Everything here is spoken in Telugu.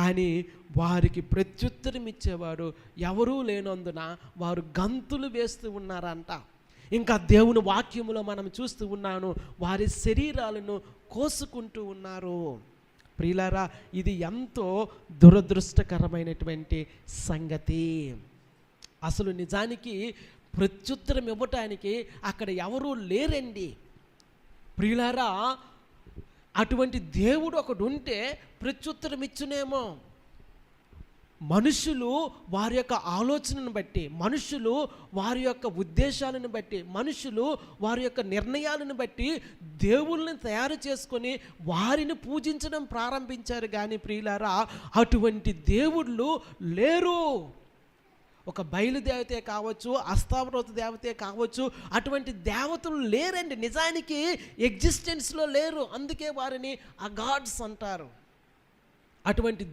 కానీ వారికి ప్రత్యుత్తరం ఇచ్చేవాడు ఎవరూ లేనందున వారు గంతులు వేస్తూ ఉన్నారంట. ఇంకా దేవుని వాక్యములో మనం చూస్తూ ఉన్నాను, వారి శరీరాలను కోసుకుంటూ ఉన్నారు. ప్రియులారా, ఇది ఎంతో దురదృష్టకరమైనటువంటి సంగతి. అసలు నిజానికి ప్రత్యుత్తరం ఇవ్వటానికి అక్కడ ఎవరూ లేరండి. ప్రియులారా, అటువంటి దేవుడు ఒకడు ఉంటే ప్రత్యుత్తరం ఇచ్చునేమో. మనుషులు వారి యొక్క ఆలోచనను బట్టి, మనుషులు వారి యొక్క ఉద్దేశాలను బట్టి, మనుషులు వారి యొక్క నిర్ణయాలను బట్టి దేవుళ్ళని తయారు చేసుకొని వారిని పూజించడం ప్రారంభించారు. కానీ ప్రియులారా, అటువంటి దేవుళ్ళు లేరు. ఒక బయలుదేవతే కావచ్చు, అస్తావరోత దేవతే కావచ్చు, అటువంటి దేవతలు లేరండి. నిజానికి ఎగ్జిస్టెన్స్లో లేరు. అందుకే వారిని అగాడ్స్ అంటారు. అటువంటి